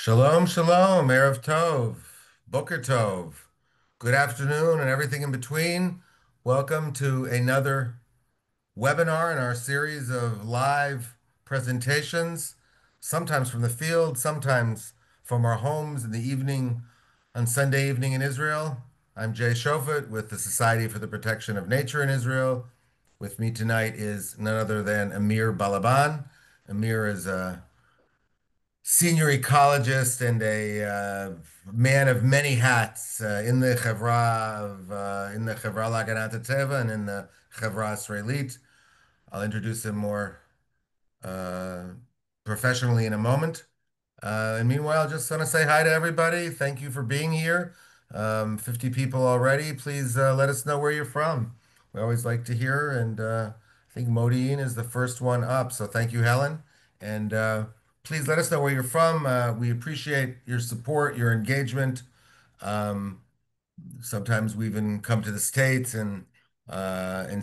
Shalom, shalom, Erev Tov, Boker Tov. Good afternoon and everything in between. Welcome to another webinar in our series of live presentations, sometimes from the field, sometimes from our homes in the evening on Sunday evening in Israel. I'm Jay Shofet with the Society for the Protection of Nature in Israel. With me tonight is none other than Amir Balaban. Amir is a senior ecologist and a man of many hats in the Chevra Laganat Teva and in the Chevra Israelit. I'll introduce him more uh, professionally in a moment. And meanwhile, just want to say hi to everybody. Thank you for being here. 50 people already. Please let us know where you're from. We always like to hear, and I think Modi'in is the first one up. So thank you, Helen. And please let us know where you're from. We appreciate your support, your engagement. Um, Sometimes we even come to the States and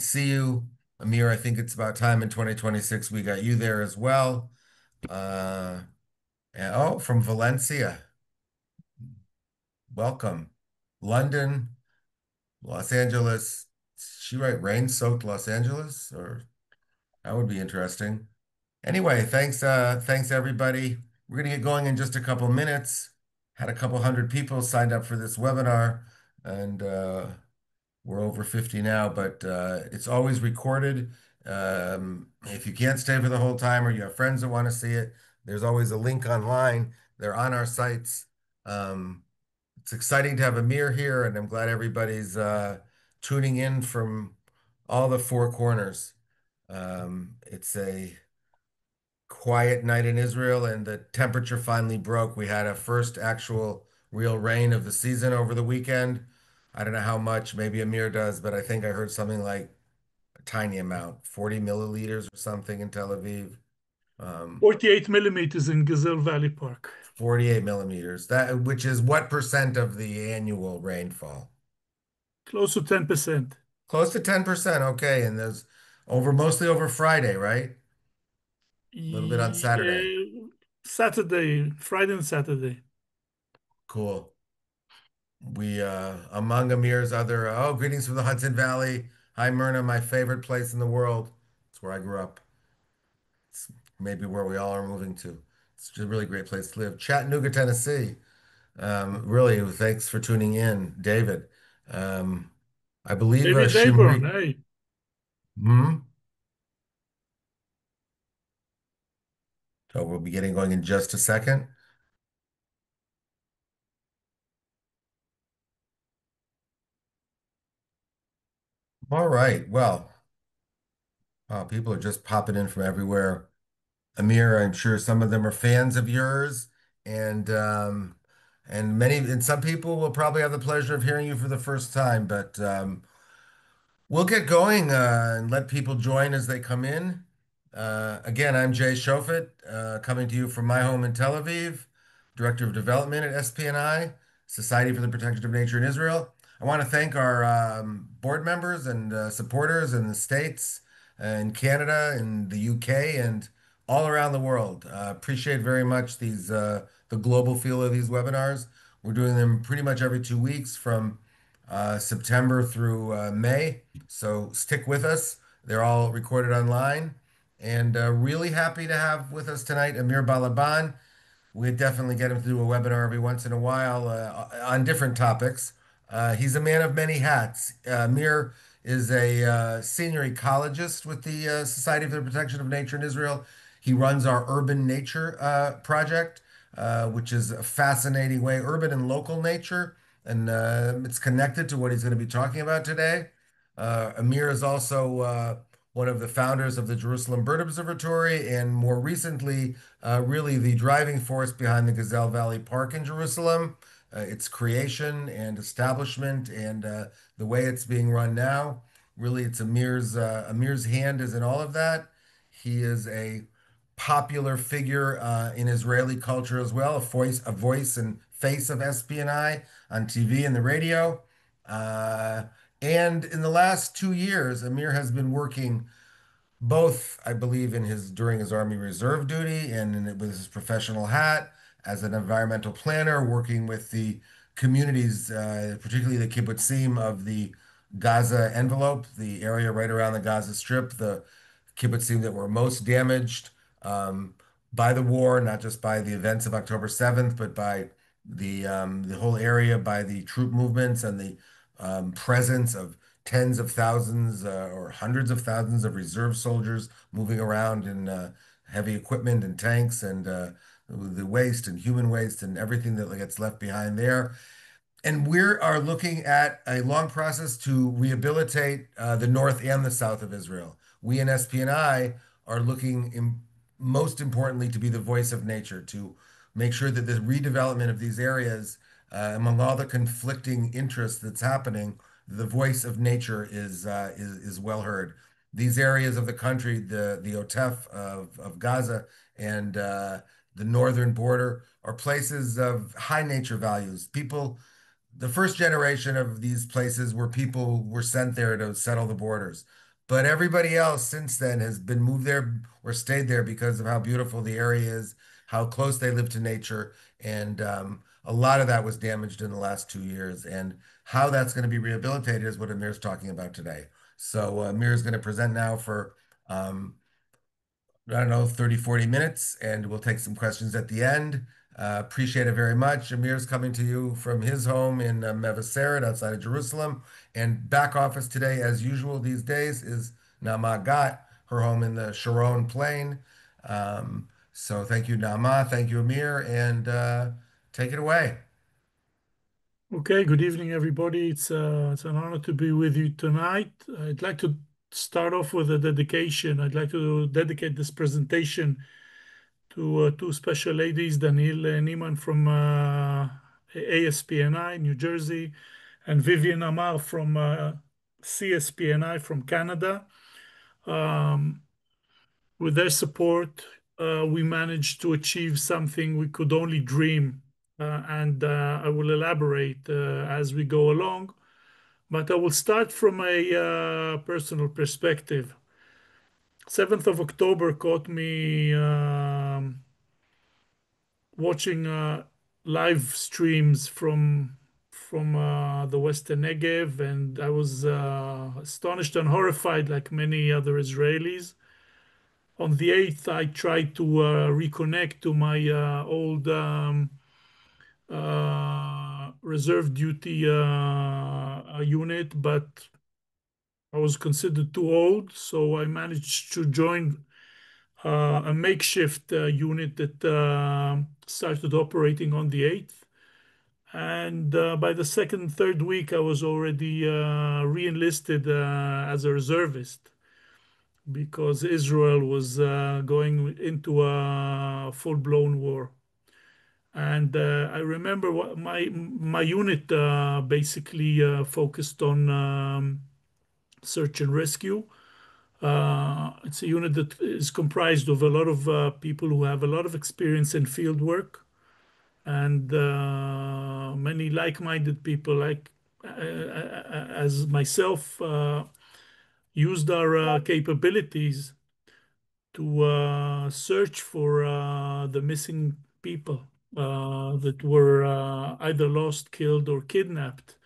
see you. Amir, I think it's about time in 2026 we got you there as well. Uh, oh, from Valencia. Welcome. London, Los Angeles. She write rain-soaked Los Angeles? Or that would be interesting. Anyway, thanks everybody. We're gonna get going in just a couple minutes. Had a couple hundred people signed up for this webinar, and we're over 50 now, but it's always recorded. If you can't stay for the whole time or you have friends that want to see it, there's always a link online. They're on our sites. Um, it's exciting to have Amir here, and I'm glad everybody's tuning in from all the four corners. It's a quiet night in Israel, and the temperature finally broke. We had a first actual real rain of the season over the weekend. I don't know how much, maybe Amir does, but I think I heard something like a tiny amount, 40 milliliters or something in Tel Aviv. Um, 48 millimeters in Gazelle Valley Park. 48 millimeters, that which is what percent of the annual rainfall? Close to 10%. Close to 10%. Okay, and there's over mostly over Friday, right? A little bit on Saturday. Saturday, Friday and Saturday. Cool. We among Amir's other greetings from the Hudson Valley. Hi Myrna, my favorite place in the world. It's where I grew up. It's maybe where we all are moving to. It's just a really great place to live. Chattanooga, Tennessee. Really, thanks for tuning in, David. Um, I believe David Aborn, Shimri. hey. Hmm? So we'll be getting going in just a second. All right. Well, people are just popping in from everywhere. Amir, I'm sure some of them are fans of yours, and and some people will probably have the pleasure of hearing you for the first time. But we'll get going and let people join as they come in. Again, I'm Jay Shofet, coming to you from my home in Tel Aviv, Director of Development at SPNI, Society for the Protection of Nature in Israel. I want to thank our board members and supporters in the States, in Canada, in the UK, and all around the world. Appreciate very much the global feel of these webinars. We're doing them pretty much every 2 weeks from September through May. So stick with us. They're all recorded online. And really happy to have with us tonight Amir Balaban. We definitely get him to do a webinar every once in a while on different topics. He's a man of many hats. Amir is a senior ecologist with the Society for the Protection of Nature in Israel. He runs our Urban Nature project, which is a fascinating way, urban and local nature, and it's connected to what he's going to be talking about today. Amir is also one of the founders of the Jerusalem Bird Observatory, and more recently, really the driving force behind the Gazelle Valley Park in Jerusalem, its creation and establishment, and the way it's being run now. Really, it's Amir's hand is in all of that. He is a popular figure in Israeli culture as well, a voice and face of SPNI on TV and the radio. Uh, and in the last 2 years, Amir has been working both, I believe, in his during his Army Reserve duty and with his professional hat, as an environmental planner, working with the communities, particularly the kibbutzim of the Gaza envelope, the area right around the Gaza Strip, the kibbutzim that were most damaged um, by the war, not just by the events of October 7th, but by the whole area, by the troop movements and the presence of tens of thousands or hundreds of thousands of reserve soldiers moving around in heavy equipment and tanks and the waste and human waste and everything that gets left behind there. And we are looking at a long process to rehabilitate the north and the south of Israel. We in SPNI are looking most importantly to be the voice of nature, to make sure that the redevelopment of these areas, among all the conflicting interests that's happening, the voice of nature is well heard. These areas of the country, the Otef of Gaza and the northern border, are places of high nature values. People The first generation of these places where people were sent there to settle the borders. But everybody else since then has been moved there or stayed there because of how beautiful the area is, how close they live to nature. And a lot of that was damaged in the last 2 years. And how that's going to be rehabilitated is what Amir's talking about today. So Amir is going to present now for um, I don't know, 30, 40 minutes, and we'll take some questions at the end. Appreciate it very much. Amir's coming to you from his home in Mevaseret outside of Jerusalem. And back office today, as usual these days, is Naama Gat, her home in the Sharon Plain. So thank you, Naama. Thank you, Amir. And take it away. Okay, good evening, everybody. It's an honor to be with you tonight. I'd like to start off with a dedication. I'd like to dedicate this presentation to two special ladies, Daniel Niemann from ASPNI, New Jersey, and Vivian Amar from CSPNI from Canada. Um, with their support, we managed to achieve something we could only dream. And I will elaborate as we go along. But I will start from a personal perspective. 7th of October caught me watching live streams from the Western Negev, and I was astonished and horrified, like many other Israelis. On the 8th, I tried to reconnect to my old reserve duty unit, but I was considered too old, so I managed to join a makeshift unit that started operating on the 8th. And by the second, third week, I was already re-enlisted as a reservist because Israel was going into a full-blown war. And I remember my unit basically focused on search and rescue. It's a unit that is comprised of a lot of people who have a lot of experience in field work and many like-minded people like as myself used our capabilities to search for the missing people that were either lost, killed, or kidnapped.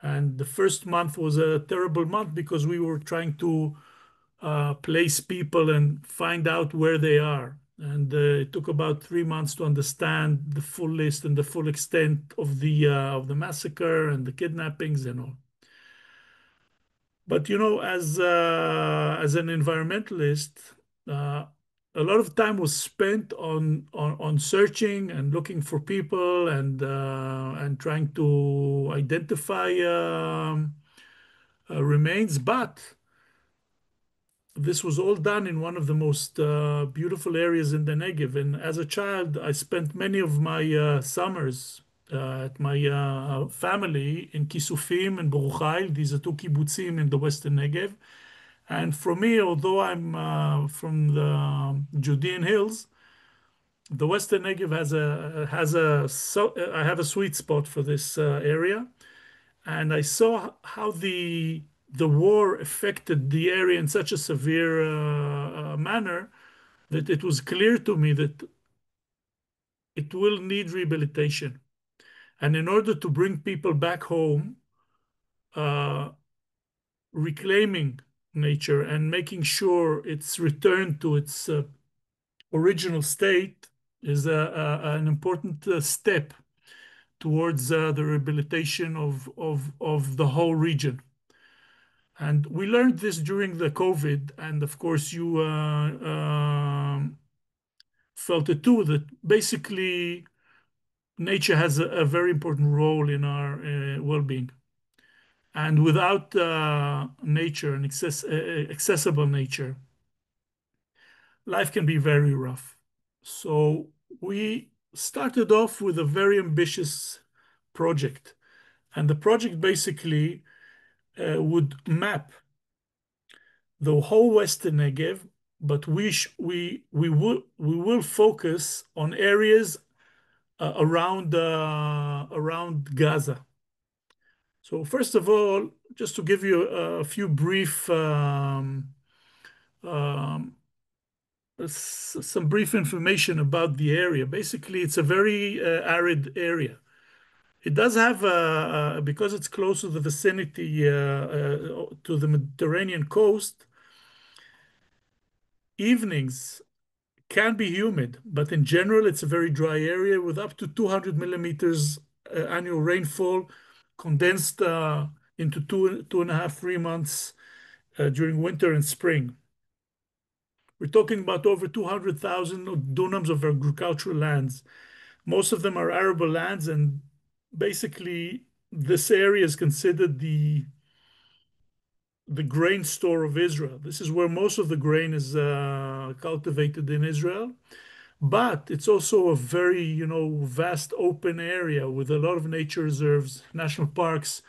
And the first month was a terrible month because we were trying to place people and find out where they are. And it took about 3 months to understand the full list and the full extent of the massacre and the kidnappings and all. But you know, as an environmentalist, uh, a lot of time was spent on searching and looking for people and trying to identify remains. But this was all done in one of the most beautiful areas in the Negev. And as a child, I spent many of my summers at my family in Kisufim and Boruchail. These are two kibbutzim in the Western Negev. And for me, although I'm from the Judean hills, the Western Negev I have a sweet spot for this area, and I saw how the war affected the area in such a severe manner that it was clear to me that it will need rehabilitation. And in order to bring people back home, uh, reclaiming nature and making sure it's returned to its original state is an important step towards the rehabilitation of the whole region. And we learned this during the COVID, and of course, you felt it too, that basically nature has a very important role in our well-being. And without nature and accessible nature, life can be very rough. So we started off with a very ambitious project. And the project basically would map the whole Western Negev, but we will focus on areas around Gaza. So first of all, just to give you a few brief um, some brief information about the area. Basically, it's a very arid area. It does have, because it's close to the vicinity to the Mediterranean coast, evenings can be humid, but in general, it's a very dry area with up to 200 millimeters annual rainfall condensed into 2.5, 3 months during winter and spring. We're talking about over 200,000 dunams of agricultural lands. Most of them are arable lands, and basically, this area is considered the grain store of Israel. This is where most of the grain is cultivated in Israel. But it's also a very, vast open area with a lot of nature reserves, national parks.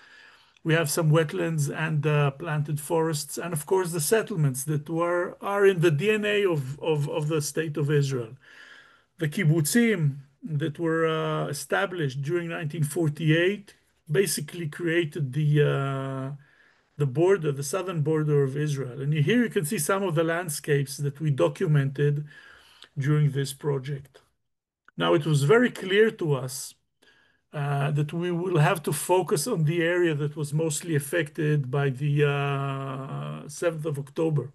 We have some wetlands and planted forests, and of course the settlements that are in the DNA of the state of Israel. The Kibbutzim that were established during 1948 basically created the border, the southern border of Israel. And here you can see some of the landscapes that we documented during this project. Now, it was very clear to us that we will have to focus on the area that was mostly affected by the 7th of October.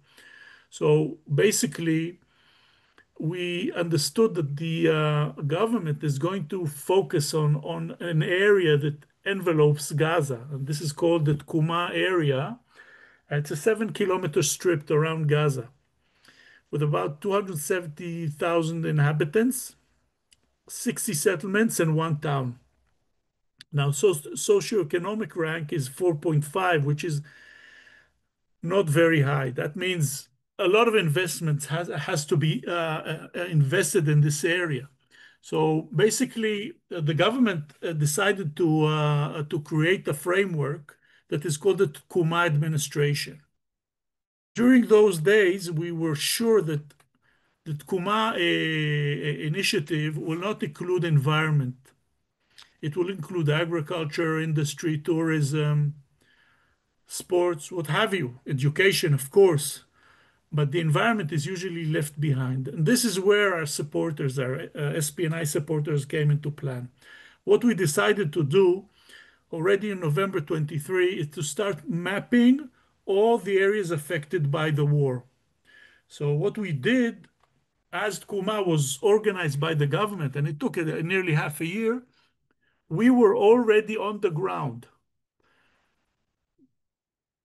So basically, we understood that the government is going to focus on an area that envelopes Gaza, and this is called the Tkuma area. It's a 7 kilometer strip around Gaza with about 270,000 inhabitants, 60 settlements, and one town. Now, socioeconomic rank is 4.5, which is not very high. That means a lot of investments has to be invested in this area. So basically, the government decided to create a framework that is called the Kuma administration. During those days, we were sure that the Kuma initiative will not include environment. It will include agriculture, industry, tourism, sports, what have you, education, of course. But the environment is usually left behind. And this is where our supporters, our SPNI supporters, came into plan. What we decided to do already in November 23 is to start mapping all the areas affected by the war. So what we did, as Tkuma was organized by the government, and it took nearly half a year, we were already on the ground.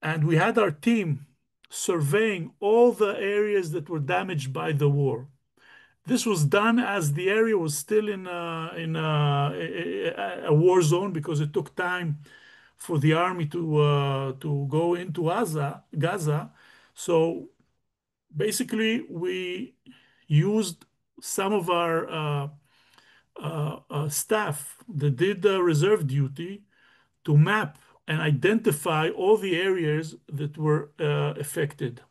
And we had our team surveying all the areas that were damaged by the war. This was done as the area was still in a war zone because it took time for the army to go into Gaza. So basically, we used some of our staff that did the reserve duty to map and identify all the areas that were affected.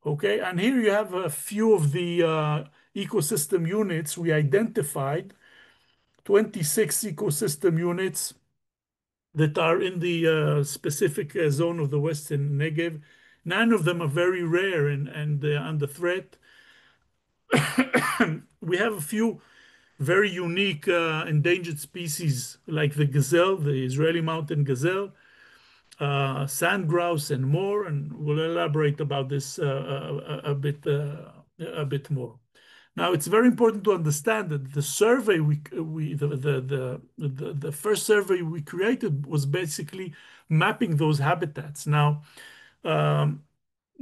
Okay, and here you have a few of the ecosystem units. We identified 26 ecosystem units that are in the specific zone of the Western Negev. 9 of them are very rare and under threat. We have a few very unique endangered species like the gazelle, the Israeli mountain gazelle, sand grouse, and more. And we'll elaborate about this a bit more. Now, it's very important to understand that the survey we the first survey we created was basically mapping those habitats. Now, um,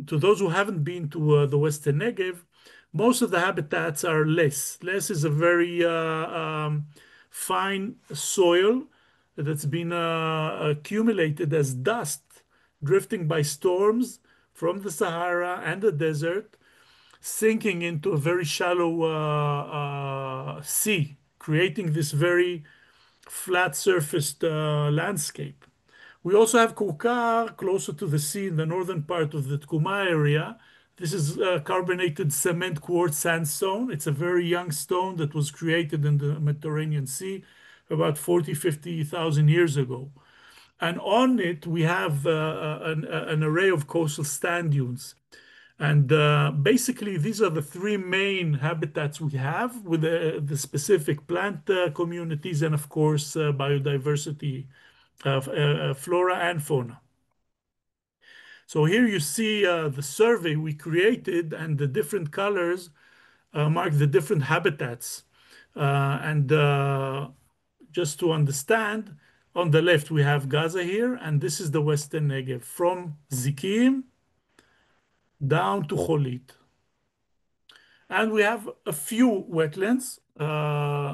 to those who haven't been to the Western Negev, most of the habitats are less. Less is a very fine soil that's been accumulated as dust drifting by storms from the Sahara and the desert, sinking into a very shallow sea, creating this very flat surfaced landscape. We also have Kukar closer to the sea in the northern part of the Tkuma area. This is carbonated cement quartz sandstone. It's a very young stone that was created in the Mediterranean Sea about 40, 50,000 years ago. And on it, we have an array of coastal sand dunes. And basically, these are the three main habitats we have with the specific plant communities and, of course, biodiversity, flora and fauna. So here you see the survey we created, and the different colors mark the different habitats. And just to understand, on the left we have Gaza here, and this is the Western Negev from Zikim down to Cholit. And we have a few wetlands,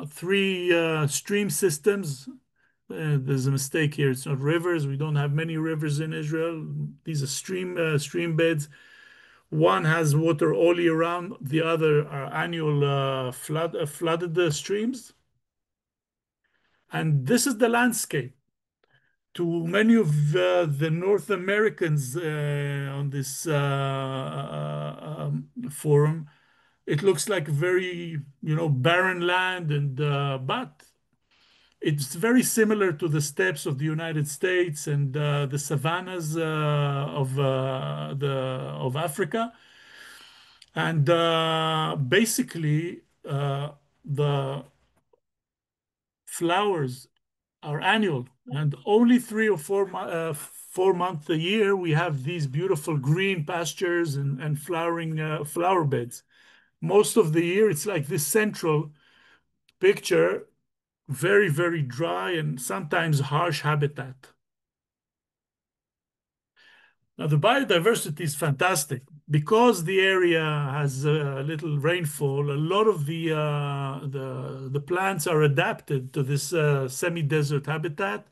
three stream systems. There's a mistake here. It's not rivers. We don't have many rivers in Israel. These are stream beds. One has water all year round. The other are annual flooded streams. And this is the landscape. To many of the North Americans on this forum, it looks like very, barren land, and but it's very similar to the steppes of the United States and the savannas of Africa. And basically, the flowers are annual, and only 4 months a year we have these beautiful green pastures and flowering flower beds. Most of the year, it's like this central picture, very, very dry and sometimes harsh habitat. Now, the biodiversity is fantastic because the area has little rainfall. A lot of the plants are adapted to this semi-desert habitat.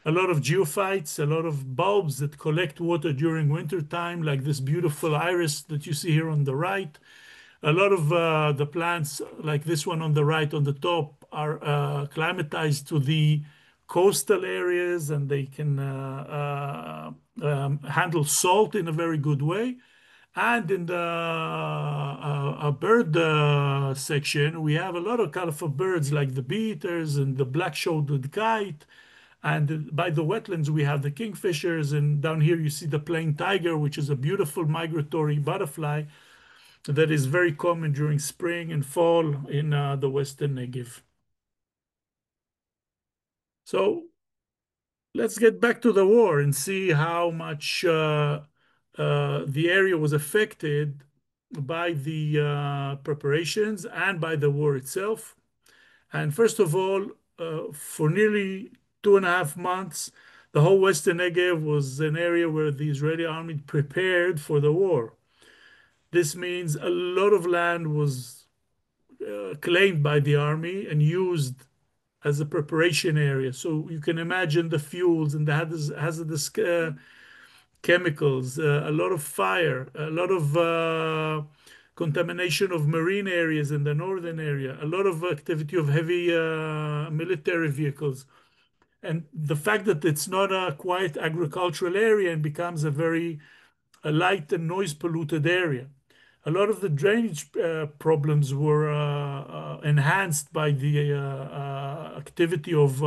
A lot of geophytes, a lot of bulbs that collect water during winter time, like this beautiful iris that you see here on the right. A lot of the plants, like this one on the right on the top, are climatized to the coastal areas, and they can handle salt in a very good way. And in the bird section, we have a lot of colorful birds like the bee-eaters and the black-shouldered kite. And by the wetlands, we have the kingfishers. And down here, you see the plain tiger, which is a beautiful migratory butterfly that is very common during spring and fall in the Western Negev. So let's get back to the war and see how much the area was affected by the preparations and by the war itself. And first of all, for nearly 2.5 months, the whole Western Negev was an area where the Israeli army prepared for the war. This means a lot of land was claimed by the army and used as a preparation area. So you can imagine the fuels and the hazardous chemicals, a lot of fire, a lot of contamination of marine areas in the northern area, a lot of activity of heavy military vehicles. And the fact that it's not a quiet agricultural area and becomes a light and noise polluted area. A lot of the drainage problems were enhanced by the activity of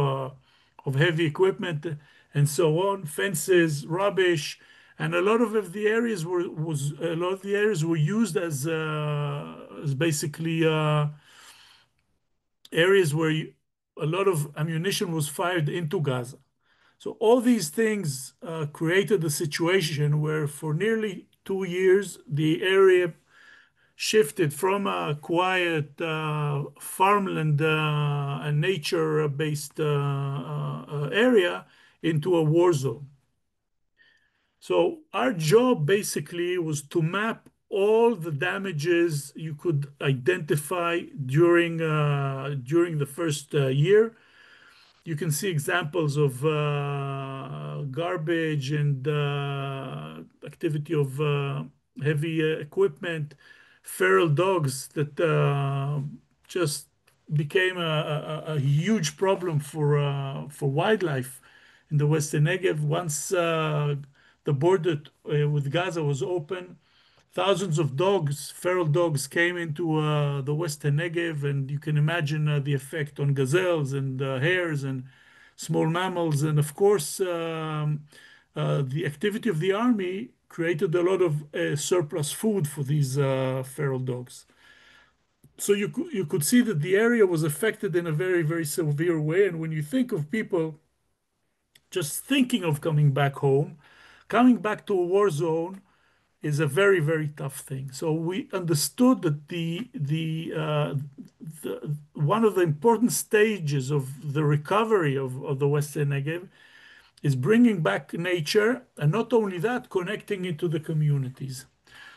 heavy equipment and so on, fences, rubbish, and a lot of the areas were used as basically areas where a lot of ammunition was fired into Gaza. So all these things created a situation where for nearly 2 years, the area shifted from a quiet farmland and nature-based area into a war zone. So our job basically was to map all the damages you could identify during the first year. You can see examples of garbage and activity of heavy equipment, feral dogs that just became a huge problem for wildlife in the Western Negev. Once the border with Gaza was open, thousands of dogs, feral dogs, came into the Western Negev, and you can imagine the effect on gazelles and hares and small mammals. And of course, the activity of the army created a lot of surplus food for these feral dogs. So you could see that the area was affected in a very, very severe way. And when you think of people just thinking of coming back home, coming back to a war zone is a very, very tough thing. So we understood that the one of the important stages of the recovery of the Western Negev is bringing back nature, and not only that, connecting it to the communities.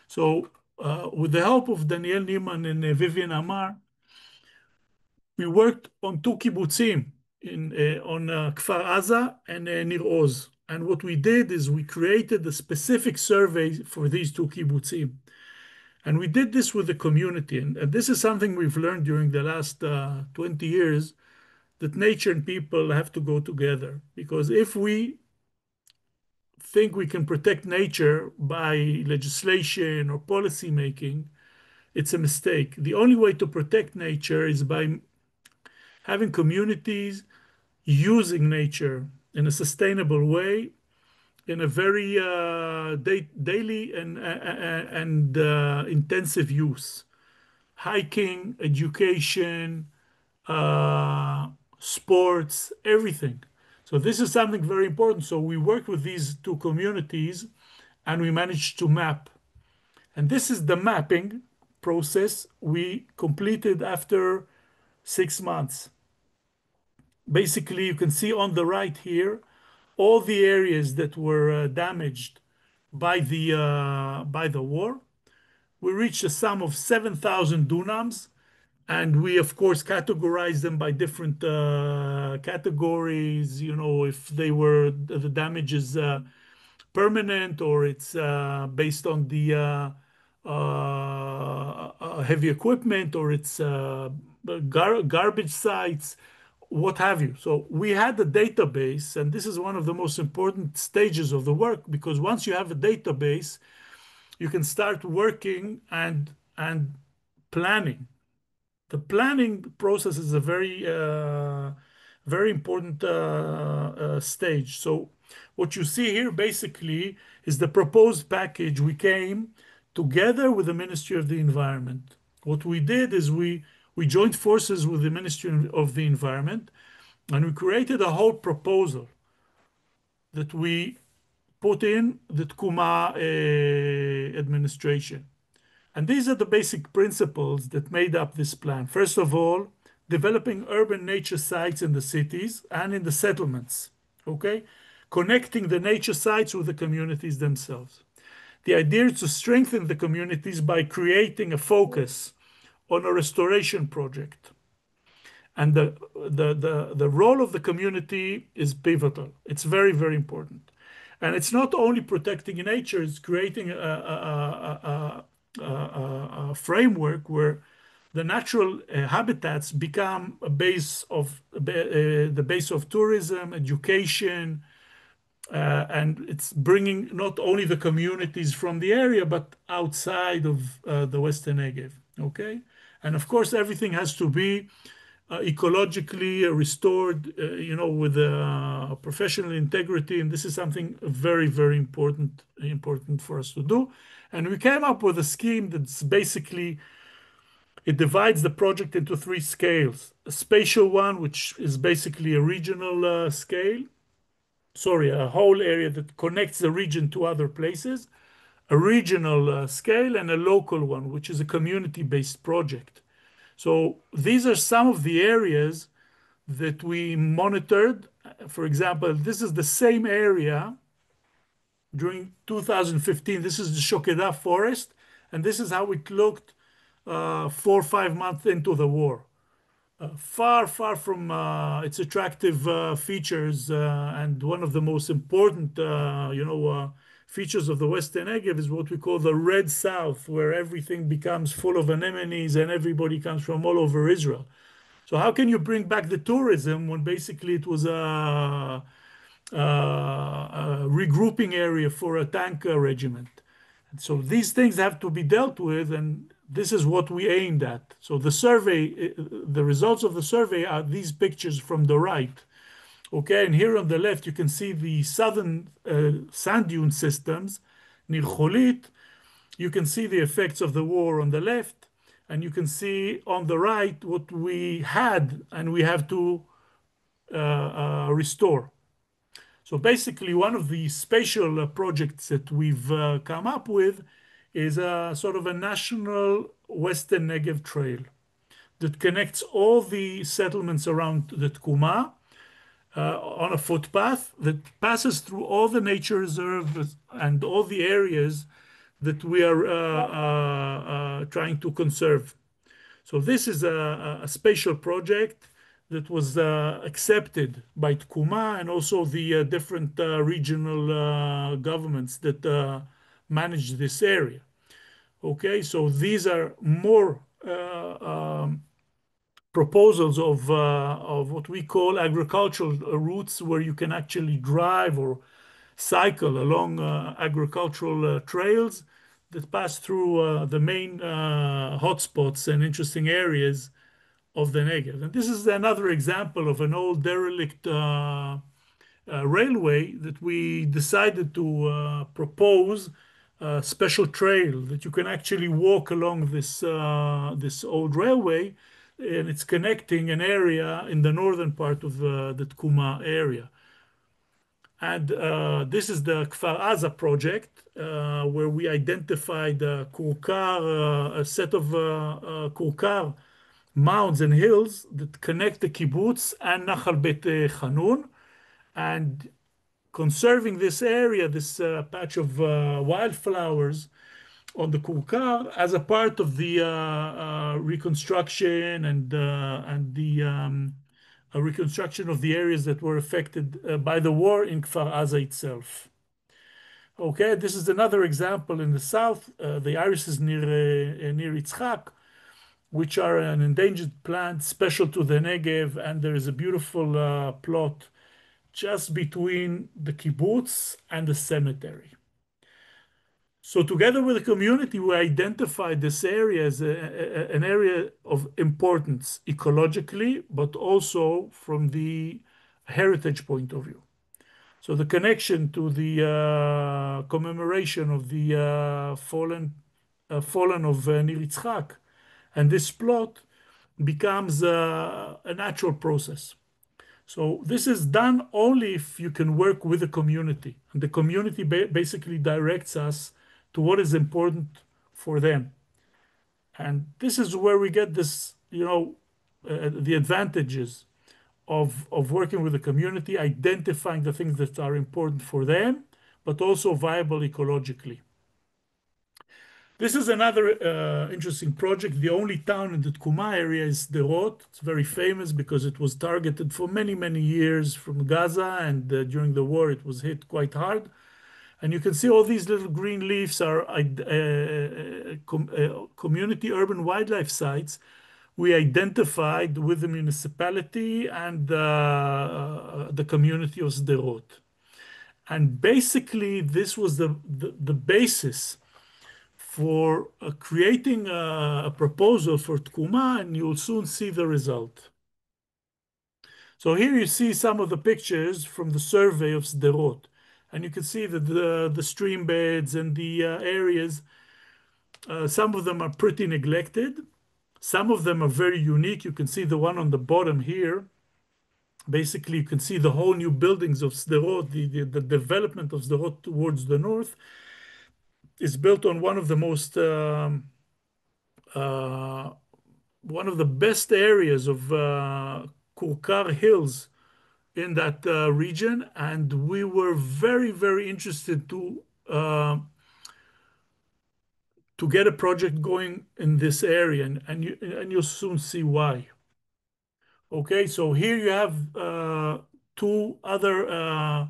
So with the help of Daniel Niemann and Vivian Amar, we worked on two kibbutzim on Kfar Aza and Nir Oz. And what we did is we created a specific survey for these two kibbutzim. And we did this with the community. And this is something we've learned during the last 20 years, that nature and people have to go together. Because if we think we can protect nature by legislation or policy making, it's a mistake. The only way to protect nature is by having communities using nature in a sustainable way, in a very daily and intensive use. Hiking, education, sports, everything. So this is something very important. So we worked with these two communities and we managed to map. And this is the mapping process we completed after 6 months. Basically, you can see on the right here all the areas that were damaged by the war. We reached a sum of 7,000 dunams, and we of course categorized them by different categories. You know, if they were the damage is permanent, or it's based on the heavy equipment, or it's garbage sites, what have you. So we had a database, and this is one of the most important stages of the work, because once you have a database, you can start working and planning. The planning process is a very important stage. So what you see here basically is the proposed package. We came together with the Ministry of the Environment. What we did is we joined forces with the Ministry of the Environment, and we created a whole proposal that we put in the Tkuma administration. And these are the basic principles that made up this plan. First of all, developing urban nature sites in the cities and in the settlements, okay? Connecting the nature sites with the communities themselves. The idea is to strengthen the communities by creating a focus on a restoration project. And the role of the community is pivotal. It's very, very important. And it's not only protecting nature, it's creating a framework where the natural habitats become a base of the base of tourism, education, and it's bringing not only the communities from the area but outside of the Western Negev. Okay, and of course everything has to be ecologically restored, you know, with professional integrity, and this is something very, very important for us to do. And we came up with a scheme that's basically It divides the project into three scales. A spatial one, which is basically a regional scale, sorry, a whole area that connects the region to other places, a regional scale, and a local one, which is a community-based project. So these are some of the areas that we monitored. For example, this is the same area during 2015. This is the Shokedah forest, and this is how it looked 4 or 5 months into the war. Far, far from its attractive features, and one of the most important, features of the Western Negev is what we call the Red South, where everything becomes full of anemones and everybody comes from all over Israel. So how can you bring back the tourism when basically it was a regrouping area for a tank regiment? And so these things have to be dealt with, and this is what we aimed at. So the survey, the results of the survey are these pictures from the right. Okay, and here on the left, you can see the southern sand dune systems near Cholit. You can see the effects of the war on the left, and you can see on the right what we had and we have to restore. So basically, one of the spatial projects that we've come up with is a sort of a national Western Negev trail that connects all the settlements around the Tkuma on a footpath that passes through all the nature reserves and all the areas that we are trying to conserve. So this is a spatial project that was accepted by Tkuma and also the different regional governments that manage this area. Okay, so these are more proposals of what we call agricultural routes where you can actually drive or cycle along agricultural trails that pass through the main hotspots and interesting areas of the Negev. And this is another example of an old derelict railway that we decided to propose a special trail that you can actually walk along this old railway, and it's connecting an area in the northern part of the Tkuma area. And this is the Kfar project, where we identified a set of Kurkar mounds and hills that connect the kibbutz and Nachal Bet Hanun, and conserving this area, this patch of wildflowers on the Kurkar as a part of the reconstruction and the reconstruction of the areas that were affected by the war in Kfar Aza itself. Okay, this is another example in the south, the irises near Yitzhak, which are an endangered plant special to the Negev, and there is a beautiful plot just between the kibbutz and the cemetery. So together with the community, we identified this area as an area of importance ecologically, but also from the heritage point of view. So the connection to the commemoration of the fallen of Nir Yitzchak and this plot becomes a natural process. So this is done only if you can work with the community. And the community basically directs us to what is important for them. And this is where we get this, the advantages of working with the community, identifying the things that are important for them, but also viable ecologically. This is another interesting project. The only town in the Tkuma area is Sderot. It's very famous because it was targeted for many, many years from Gaza, and during the war it was hit quite hard. And you can see all these little green leaves are community urban wildlife sites we identified with the municipality and the community of Sderot. And basically, this was the basis for creating a proposal for Tkuma, and you'll soon see the result. So here you see some of the pictures from the survey of Sderot. And you can see that the stream beds and the areas, some of them are pretty neglected. Some of them are very unique. You can see the one on the bottom here. Basically, you can see the whole new buildings of Sderot, the development of Sderot towards the north is built on uh, one of the best areas of Kurkar Hills in that region, and we were very, very interested to get a project going in this area, and you'll soon see why. Okay, so here you have two other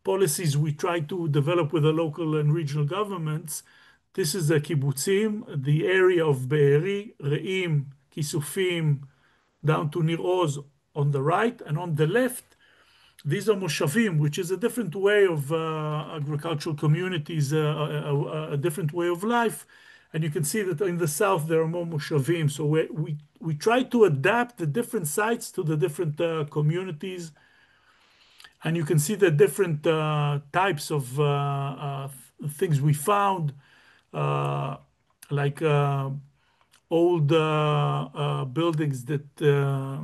policies we try to develop with the local and regional governments. This is the Kibbutzim, the area of Be'eri, Re'im, Kisufim, down to Nir Oz on the right, and on the left, these are moshavim, which is a different way of agricultural communities, a different way of life. And you can see that in the south there are more moshavim. So we try to adapt the different sites to the different communities, and you can see the different types of things we found, uh, like old buildings that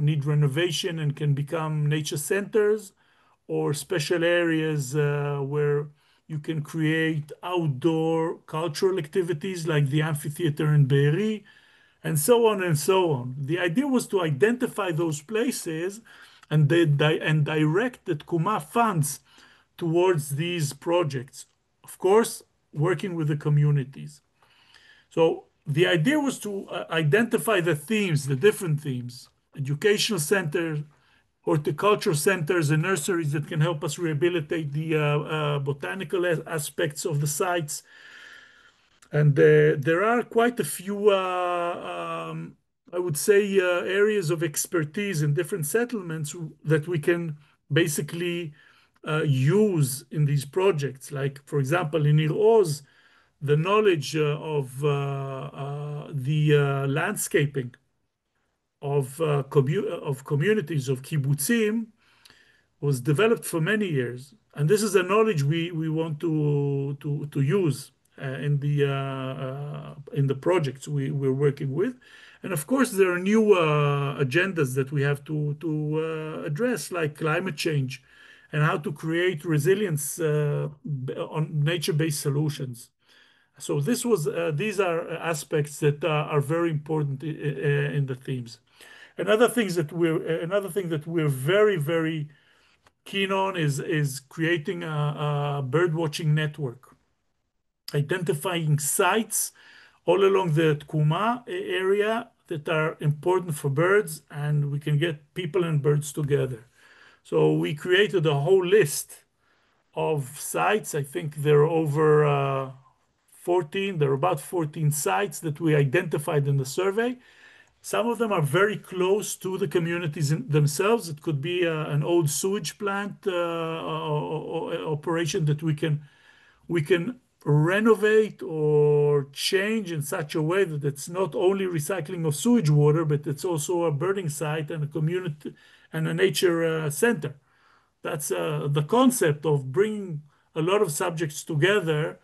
need renovation and can become nature centers, or special areas where you can create outdoor cultural activities like the amphitheater in Be'eri, and so on and so on. The idea was to identify those places and direct the Tkuma funds towards these projects. Of course, working with the communities. So the idea was to identify the themes, the different themes, educational centers, horticultural centers, and nurseries that can help us rehabilitate the botanical aspects of the sites. And there are quite a few, I would say, areas of expertise in different settlements that we can basically use in these projects. Like, for example, in Nir Oz, the knowledge of the landscaping of communities of kibbutzim was developed for many years, and this is a knowledge we want to use in the projects we're working with. And of course, there are new agendas that we have to address, like climate change and how to create resilience on nature-based solutions. So these are aspects that are very important in the themes. Another thing that we're very, very keen on is creating a bird watching network, identifying sites all along the Tkuma area that are important for birds, and we can get people and birds together. So we created a whole list of sites. I think there are over 14, there are about 14 sites that we identified in the survey. Some of them are very close to the communities themselves. It could be an old sewage plant operation that we can renovate or change in such a way that it's not only recycling of sewage water, but it's also a birding site and a community and a nature center. That's the concept of bringing a lot of subjects together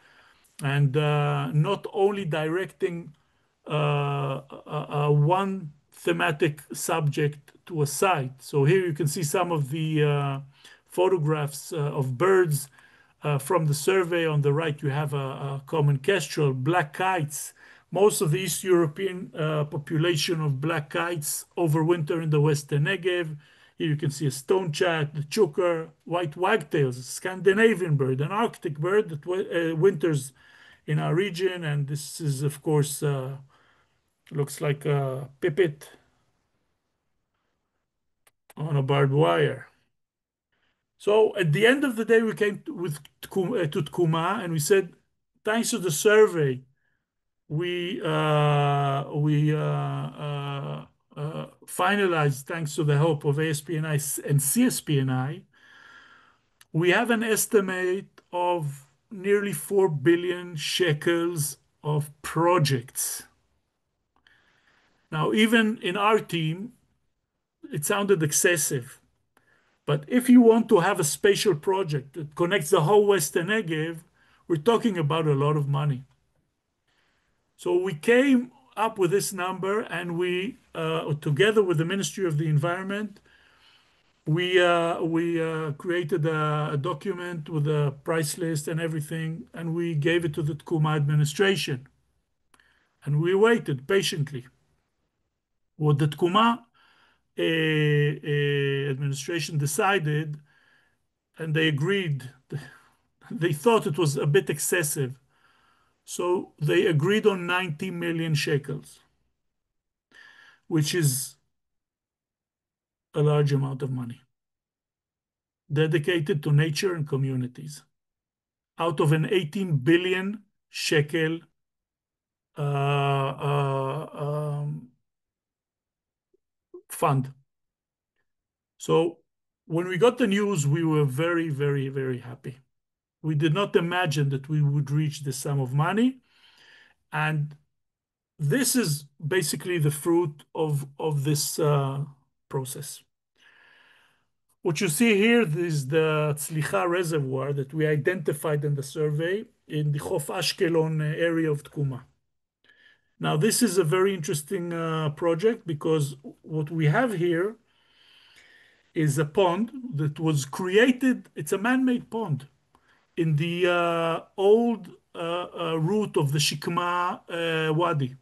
and not only directing one thematic subject to a site. So here you can see some of the photographs of birds from the survey. On the right, you have a common kestrel, black kites. Most of the East European population of black kites overwinter in the Western Negev. Here you can see a stone chat, the chukar, white wagtails, a Scandinavian bird, an Arctic bird that winters in our region. And this is, of course, looks like a pipit on a barbed wire. So at the end of the day, we came to Tkuma, and we said, thanks to the survey, we finalized, thanks to the help of ASPNI and CSPNI, we have an estimate of nearly 4 billion shekels of projects. Now, even in our team, it sounded excessive. But if you want to have a spatial project that connects the whole Western Negev, we're talking about a lot of money. So we came up with this number, and we, together with the Ministry of the Environment, we created a document with a price list and everything, and we gave it to the Tkuma administration, and we waited patiently. What the Tkuma administration decided, and they agreed, they thought it was a bit excessive, so they agreed on 90 million shekels, which is a large amount of money dedicated to nature and communities out of an 18 billion shekel fund. So when we got the news, we were very, very, very happy. We did not imagine that we would reach this sum of money. And this is basically the fruit of this process. What you see here is the Tzlicha reservoir that we identified in the survey in the Chof Ashkelon area of Tkuma. Now, this is a very interesting project because what we have here is a pond that was created. It's a man-made pond in the old route of the Shikma Wadi.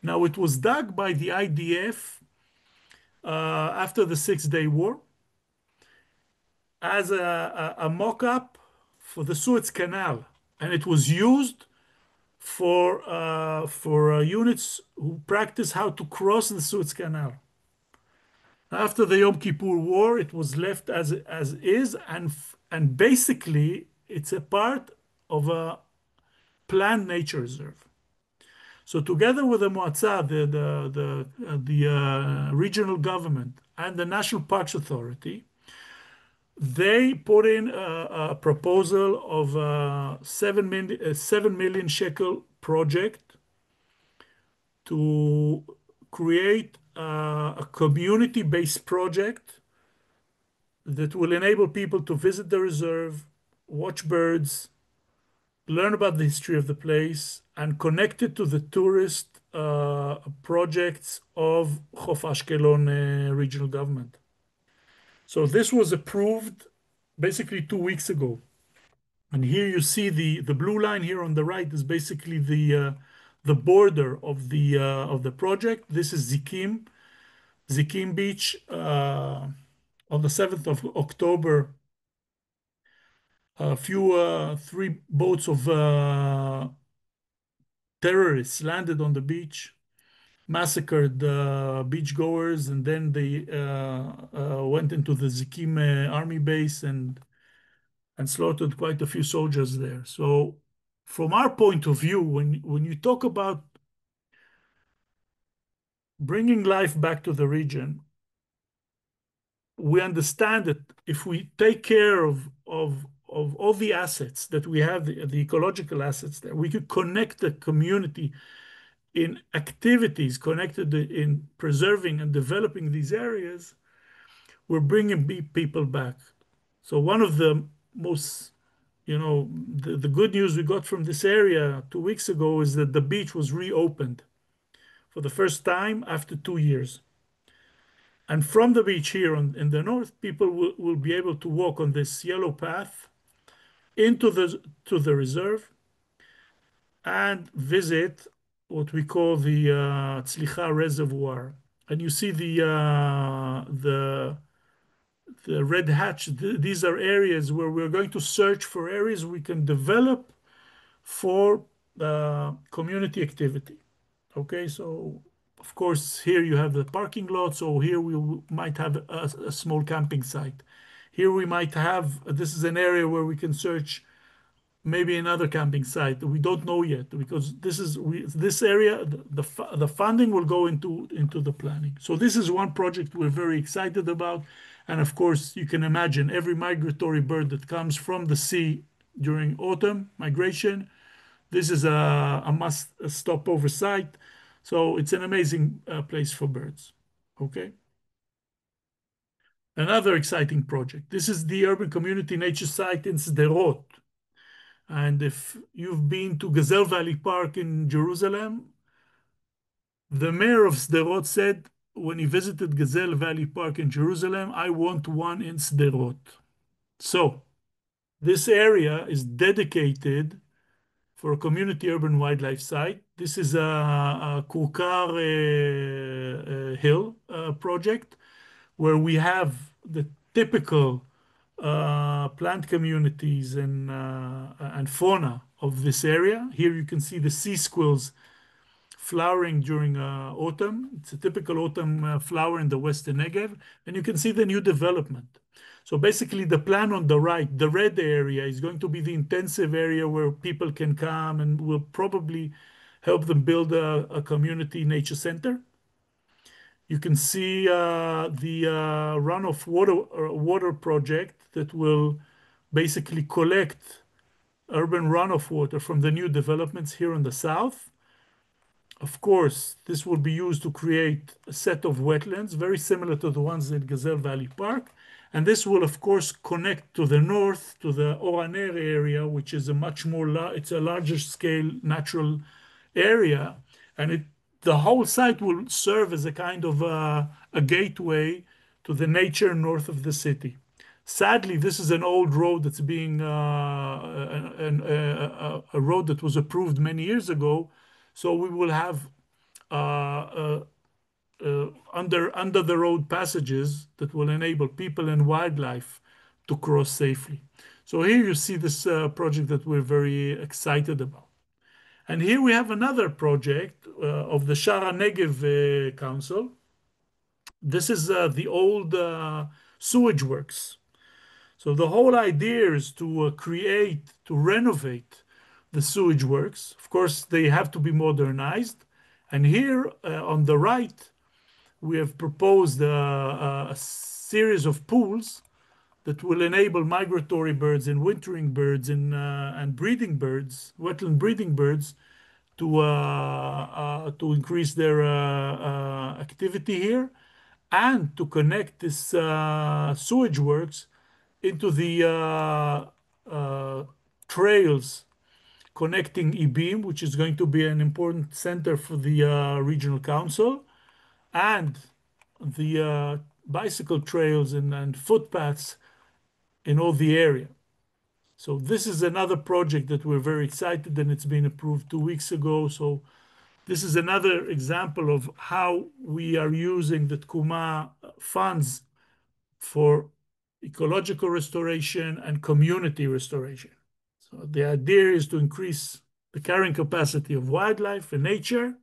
Now, it was dug by the IDF after the Six-Day War as a mock-up for the Suez Canal, and it was used for units who practice how to cross the Suez Canal. After the Yom Kippur War, it was left as is, and basically it's a part of a planned nature reserve. So together with the Moatza, the regional government, and the National Parks Authority, they put in a proposal of a 7 million shekel project to create a community-based project that will enable people to visit the reserve, watch birds, learn about the history of the place, and connect it to the tourist projects of Chof Ashkelon regional government. So this was approved basically 2 weeks ago. And here you see the blue line here on the right is basically the border of the project. This is Zikim Beach. On the 7th of October, three boats of terrorists landed on the beach, massacred beachgoers, and then they went into the Zikim army base and slaughtered quite a few soldiers there. So, from our point of view, when you talk about bringing life back to the region, we understand that if we take care of all the assets that we have, the ecological assets there, we could connect the community in activities connected in preserving and developing these areas, we're bringing people back. So one of the most, the good news we got from this area 2 weeks ago is that the beach was reopened for the first time after 2 years. And from the beach here in the north, people will be able to walk on this yellow path into the reserve and visit what we call the Tzlicha Reservoir. And you see the red hatch. These are areas where we're going to search for areas we can develop for community activity. Okay, so of course here you have the parking lot. So here we might have a small camping site. Here we might have, this is an area where we can search maybe another camping site that we don't know yet, because this area, the funding will go into the planning. So this is one project we're very excited about. And of course, you can imagine every migratory bird that comes from the sea during autumn migration, this is a must stopover site. So it's an amazing place for birds. Okay. Another exciting project. This is the urban community nature site in Sderot. And if you've been to Gazelle Valley Park in Jerusalem, The mayor of Sderot said when he visited Gazelle Valley Park in Jerusalem, I want one in Sderot. So this area is dedicated for a community urban wildlife site. This is a Kukar Hill project where we have the typical plant communities and fauna of this area. Here you can see the sea squills flowering during autumn. It's a typical autumn flower in the Western Negev, and you can see the new development. So basically, the plan on the right, the red area, is going to be the intensive area where people can come and will probably help them build a community nature center. You can see the runoff water project that will basically collect urban runoff water from the new developments here in the south. Of course, this will be used to create a set of wetlands very similar to the ones in Gazelle Valley Park. And this will, of course, connect to the north, to the Oraner area, which is a much more, it's a larger scale natural area. And the whole site will serve as a kind of a gateway to the nature north of the city. Sadly, this is an old road that's being a road that was approved many years ago. So we will have under the road passages that will enable people and wildlife to cross safely. So here you see this project that we're very excited about. And here we have another project of the Shara Negev Council. This is the old sewage works. So the whole idea is to to renovate the sewage works. Of course, they have to be modernized. And here on the right, we have proposed a series of pools that will enable migratory birds and wintering birds and breeding birds, wetland breeding birds, to increase their activity here and to connect this sewage works into the trails connecting Ibim, which is going to be an important center for the regional council, and the bicycle trails and footpaths in all the area. So this is another project that we're very excited, and it's been approved 2 weeks ago. So this is another example of how we are using the Tkuma funds for ecological restoration and community restoration. So the idea is to increase the carrying capacity of wildlife and nature,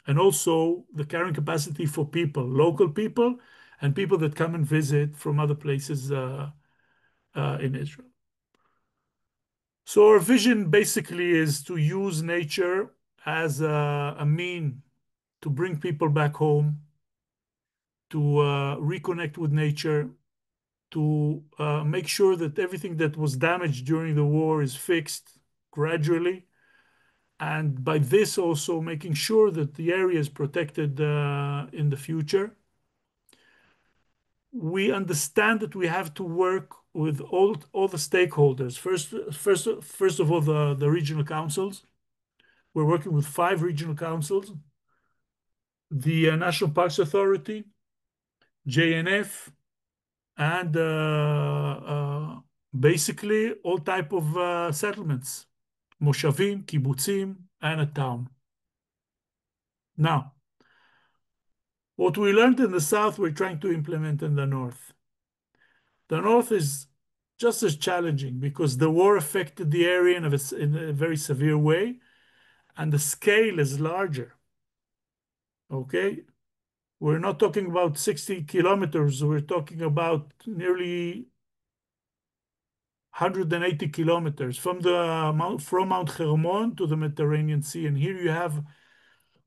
and also the carrying capacity for people, local people, and people that come and visit from other places in Israel. So our vision basically is to use nature as a mean to bring people back home, to reconnect with nature, to make sure that everything that was damaged during the war is fixed gradually. And by this also making sure that the area is protected in the future. We understand that we have to work with all the stakeholders. First of all, the regional councils. We're working with 5 regional councils, the National Parks Authority, JNF, and basically all type of settlements, moshavim, kibbutzim, and a town. Now, what we learned in the south, we're trying to implement in the north. The north is just as challenging because the war affected the area in a very severe way, and the scale is larger. Okay? We're not talking about 60 kilometers, we're talking about nearly 180 kilometers from Mount Hermon to the Mediterranean Sea. And here you have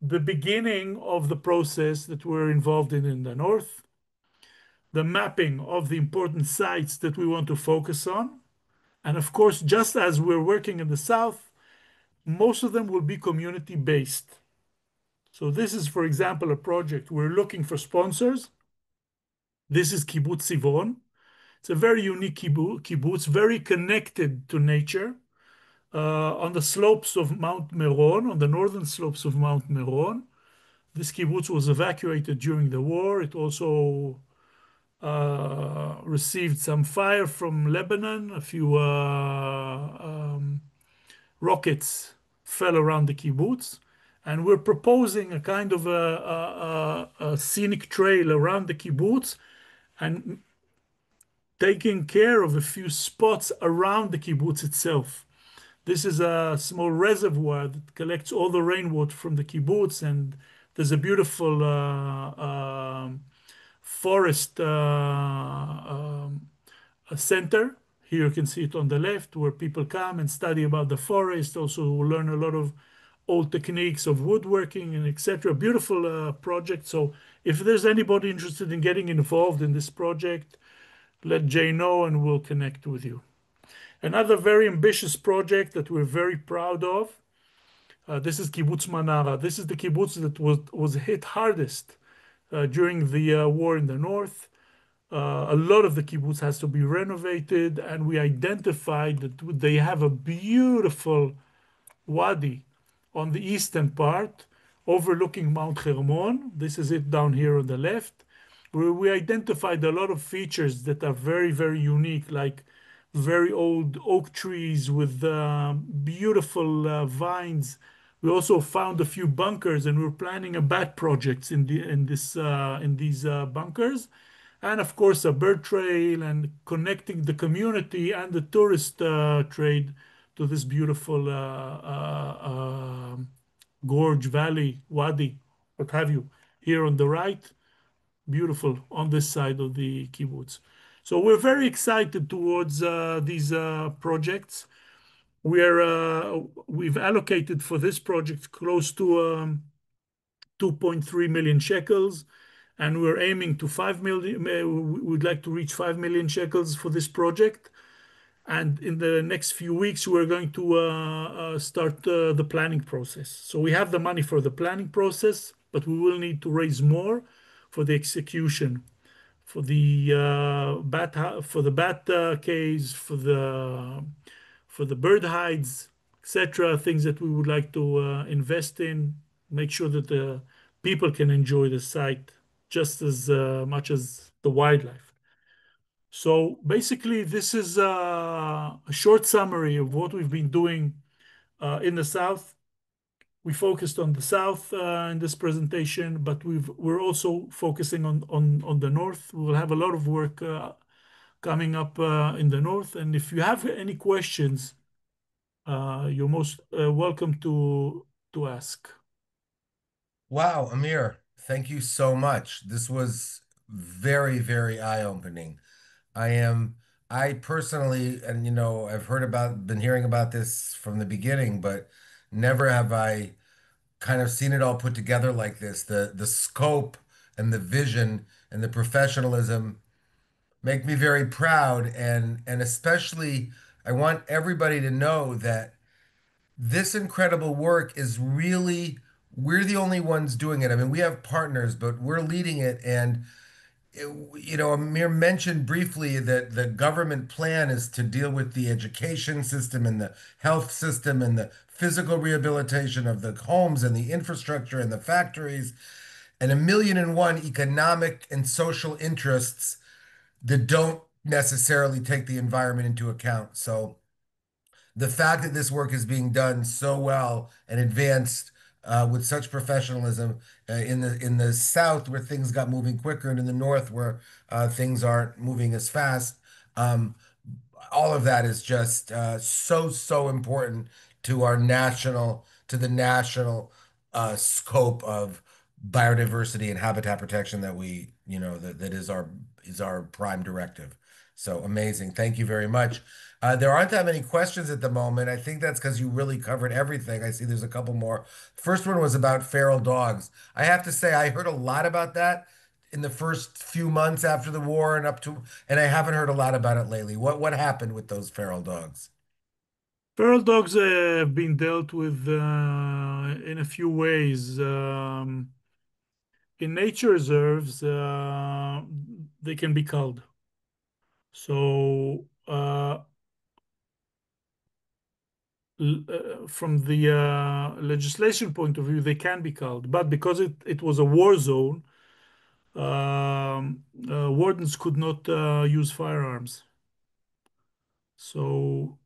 the beginning of the process that we're involved in the north, the mapping of the important sites that we want to focus on. And of course, just as we're working in the south, most of them will be community based. So this is, for example, a project we're looking for sponsors. This is Kibbutz Sivon. It's a very unique kibbutz, very connected to nature, on the slopes of Mount Meron, on the northern slopes of Mount Meron. This kibbutz was evacuated during the war. It also received some fire from Lebanon. A few rockets fell around the kibbutz. And we're proposing a kind of a scenic trail around the kibbutz and taking care of a few spots around the kibbutz itself. This is a small reservoir that collects all the rainwater from the kibbutz, and there's a beautiful forest a center. Here you can see it on the left, where people come and study about the forest, also learn a lot of old techniques of woodworking and etc. Beautiful project. So if there's anybody interested in getting involved in this project, let Jay know and we'll connect with you. Another very ambitious project that we're very proud of. This is Kibbutz Manara. This is the kibbutz that was hit hardest during the war in the north. A lot of the kibbutz has to be renovated, and we identified that they have a beautiful wadi on the eastern part, overlooking Mount Hermon. This is it down here on the left, where we identified a lot of features that are very, very unique, like very old oak trees with beautiful vines. We also found a few bunkers, and we're planning a bat projects in these bunkers, and of course a bird trail and connecting the community and the tourist trade to this beautiful gorge, valley, wadi, what have you. Here on the right, beautiful on this side of the kibbutz. So we're very excited towards these projects. We've allocated for this project close to 2.3 million shekels, and we're aiming to 5 million. We'd like to reach 5 million shekels for this project. And in the next few weeks, we're going to start the planning process. So we have the money for the planning process, but we will need to raise more for the execution, for the bat caves, for the bird hides, etc. Things that we would like to invest in, make sure that the people can enjoy the site just as much as the wildlife. So basically, this is a short summary of what we've been doing in the South. We focused on the South in this presentation, but we're also focusing on the North. We will have a lot of work coming up in the North. And if you have any questions, you're most welcome to ask. Wow, Amir, thank you so much. This was very, very eye-opening. I am, I personally, and I've been hearing about this from the beginning, but never have I kind of seen it all put together like this. The scope and the vision and the professionalism make me very proud, and especially I want everybody to know that this incredible work is really, we're the only ones doing it. I mean, we have partners, but we're leading it. And, Amir mentioned briefly that the government plan is to deal with the education system and the health system and the physical rehabilitation of the homes and the infrastructure and the factories and a million and one economic and social interests that don't necessarily take the environment into account. So, the fact that this work is being done so well and advanced with such professionalism in the South where things got moving quicker and in the North where things aren't moving as fast. Um, all of that is just so important to the national scope of biodiversity and habitat protection that that is our prime directive. So amazing. Thank you very much. There aren't that many questions at the moment. I think that's because you really covered everything. I see there's a couple more. First one was about feral dogs. I have to say, I heard a lot about that in the first few months after the war and I haven't heard a lot about it lately. What happened with those feral dogs? Feral dogs have been dealt with in a few ways. In nature reserves, they can be culled. So from the legislation point of view, they can be culled. But because it was a war zone, wardens could not use firearms. So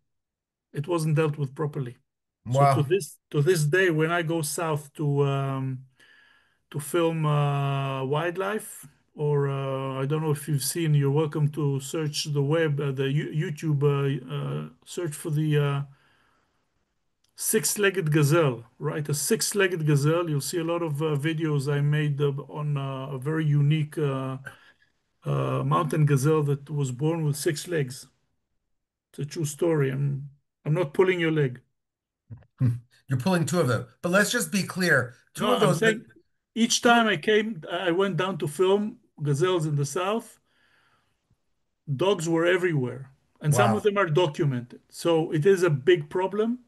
it wasn't dealt with properly. So Well, to this day, when I go south to film wildlife, or I don't know if you've seen, you're welcome to search the web, the YouTube, search for the six-legged gazelle, right? A six-legged gazelle. You'll see a lot of videos I made on a very unique mountain gazelle that was born with six legs. It's a true story. I'm not pulling your leg. you're pulling two of them. But let's just be clear. No, Two of I'm those, saying each two, time I went down to film gazelles in the south. Dogs were everywhere, and some of wow. them are documented. So it is a big problem,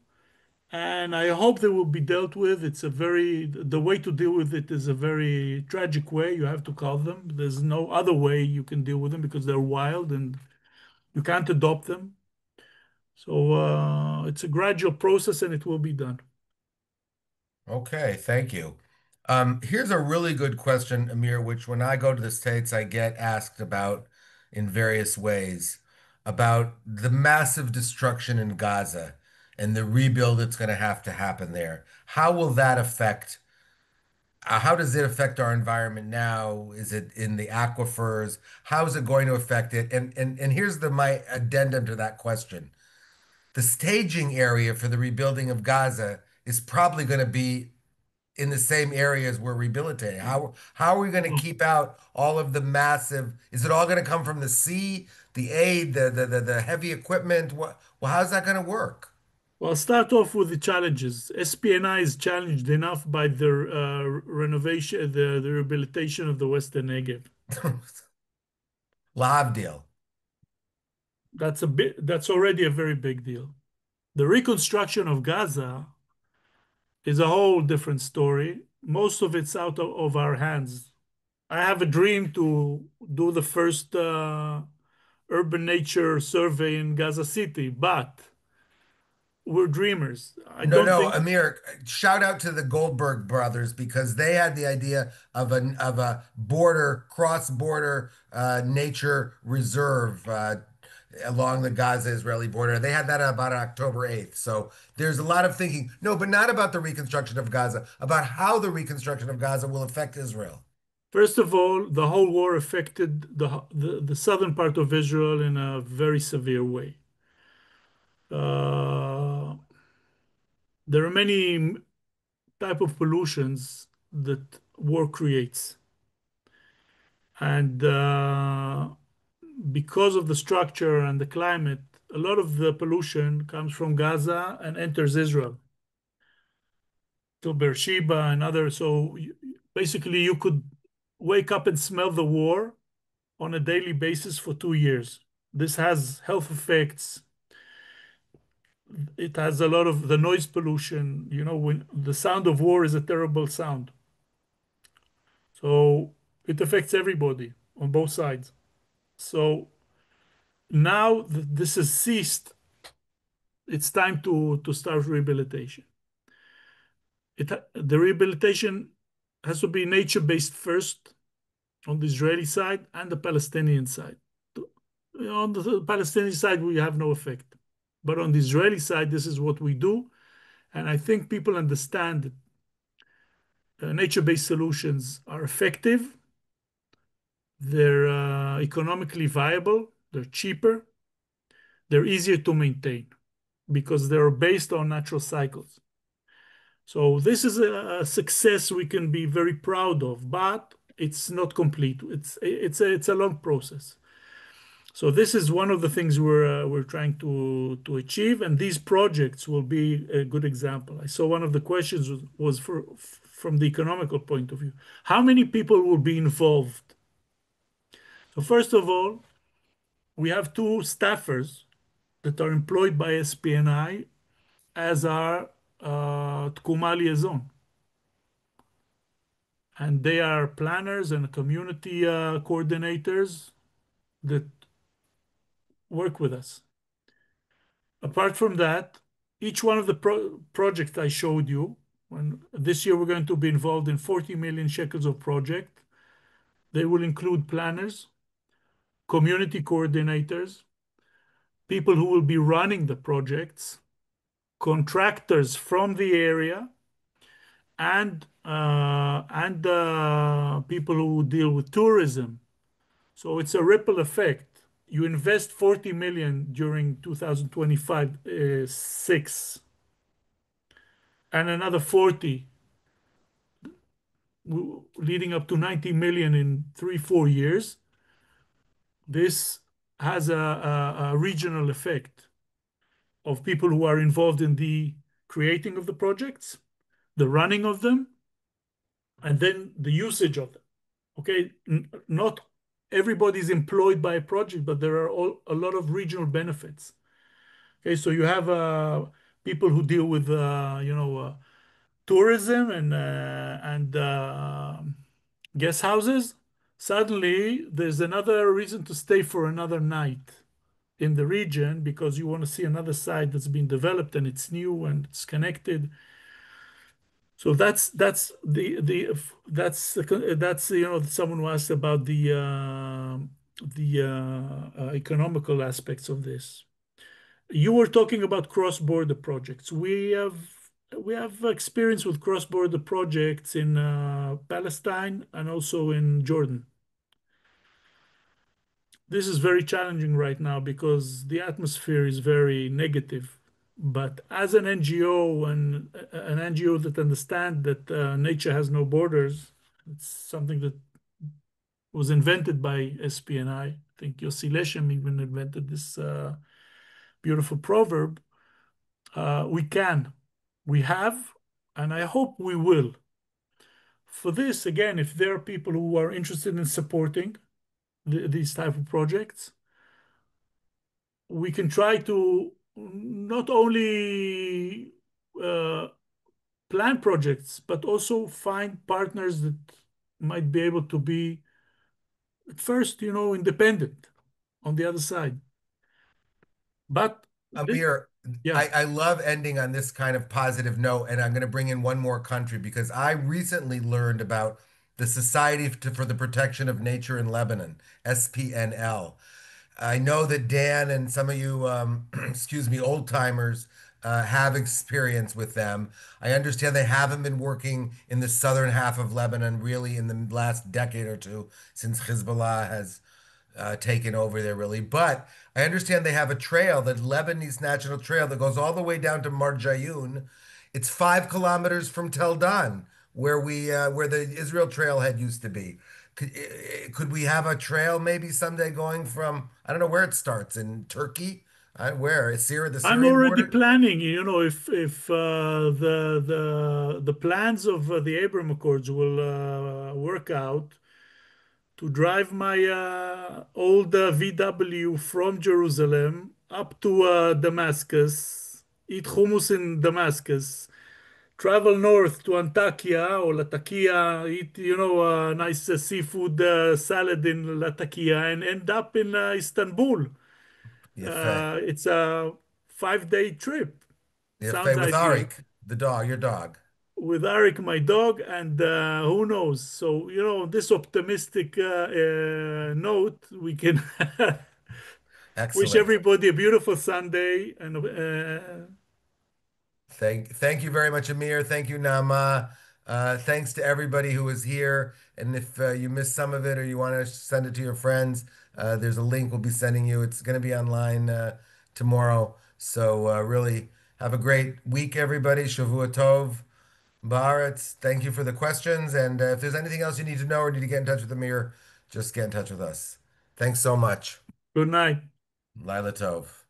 and I hope they will be dealt with. The way to deal with it is a very tragic way. You have to call them. There's no other way you can deal with them because they're wild and you can't adopt them. So it's a gradual process and it will be done. Okay, thank you. Here's a really good question, Amir, which when I go to the States, I get asked about in various ways about the massive destruction in Gaza and the rebuild that's going to happen there. How will that affect, how does it affect our environment now? Is it in the aquifers? How is it going to affect it? And here's my addendum to that question. The staging area for the rebuilding of Gaza is probably going to be in the same areas we're rehabilitating? How are we going to keep out all of the massive? Is it all going to come from the sea, the aid, the heavy equipment? Well, how's that going to work? Well, I'll start off with the challenges. SPNI is challenged enough by the renovation, the rehabilitation of the Western Negev. Lavdil. That's already a very big deal. The reconstruction of Gaza is a whole different story. Most of it's out of our hands. I have a dream to do the first urban nature survey in Gaza City, but we're dreamers. I No, don't no, think. Amir, shout out to the Goldberg brothers because they had the idea of a cross-border nature reserve along the Gaza-Israeli border. They had that about October 8th. So there's a lot of thinking, no, but not about the reconstruction of Gaza, about how the reconstruction of Gaza will affect Israel. First of all, the whole war affected the southern part of Israel in a very severe way. Uh, there are many type of pollutions that war creates, and because of the structure and the climate, a lot of the pollution comes from Gaza and enters Israel to Beersheba and others. So basically, you could wake up and smell the war on a daily basis for 2 years. This has health effects. It has a lot of the noise pollution. You know, when the sound of war is a terrible sound. So it affects everybody on both sides. So now that this has ceased, it's time to start rehabilitation. The rehabilitation has to be nature-based first on the Israeli side and the Palestinian side. On the Palestinian side, we have no effect. But on the Israeli side, this is what we do. And I think people understand that nature-based solutions are effective, they're economically viable, they're cheaper, they're easier to maintain because they're based on natural cycles. So this is a success we can be very proud of, but it's not complete. It's a long process. So this is one of the things we're trying to achieve, and these projects will be a good example. I saw one of the questions was from the economical point of view. How many people will be involved? So first of all, we have two staffers that are employed by SPNI as our Tkuma liaison, and they are planners and community coordinators that work with us. Apart from that, each one of the projects I showed you, when this year we're going to be involved in 40 million shekels of project. They will include planners, community coordinators, people who will be running the projects, contractors from the area, and people who deal with tourism. So it's a ripple effect. You invest 40 million during 2025 six, and another 40 leading up to 90 million in 3 4 years. This has a regional effect of people who are involved in the creating of the projects, the running of them, and then the usage of them. Okay, not everybody's employed by a project, but there are a lot of regional benefits. Okay, so you have people who deal with tourism and guest houses. Suddenly, there's another reason to stay for another night in the region because you want to see another site that's been developed and it's new and it's connected. So that's someone who asked about the economical aspects of this. You were talking about cross-border projects. We have experience with cross-border projects in Palestine and also in Jordan. This is very challenging right now because the atmosphere is very negative. But as an NGO and an NGO that understands that nature has no borders, it's something that was invented by SPNI. I think Yossi Leshem even invented this beautiful proverb. We can, we have, and I hope we will. For this, again, if there are people who are interested in supporting these type of projects, we can try to not only uh, plan projects, but also find partners that might be able to be at first, independent on the other side. But this, Amir, yeah, I love ending on this kind of positive note, and I'm going to bring in one more country because I recently learned about the for the Protection of Nature in Lebanon, SPNL. I know that Dan and some of you, excuse me, old timers, have experience with them. I understand they haven't been working in the southern half of Lebanon really in the last decade or two since Hezbollah has taken over there, really. But I understand they have a trail, the Lebanese National Trail, that goes all the way down to Marjayun. It's 5 kilometers from Tel Dan, where the Israel Trailhead used to be. Could we have a trail maybe someday going from, I don't know where it starts, in Turkey? Where? Is Syria, the I'm Syrian already border? planning. If the plans of the Abraham Accords will work out, to drive my old VW from Jerusalem up to Damascus, eat hummus in Damascus, travel north to Antakya or Latakia, eat a nice seafood salad in Latakia, and end up in Istanbul. Yafeh. It's a 5 day trip. Sounds Yafeh with ideal. Arik, the dog, your dog. With Arik, my dog, and who knows? So, on this optimistic note, we can wish Excellent. everybody a beautiful Sunday. And Thank you very much, Amir. Thank you, Nama. Thanks to everybody who was here. And if you missed some of it or you want to send it to your friends, there's a link we'll be sending you. It's going to be online tomorrow. So really have a great week, everybody. Shavua Tov. Baaretz. Thank you for the questions. And if there's anything else you need to know or need to get in touch with Amir, just get in touch with us. Thanks so much. good night. Lila Tov.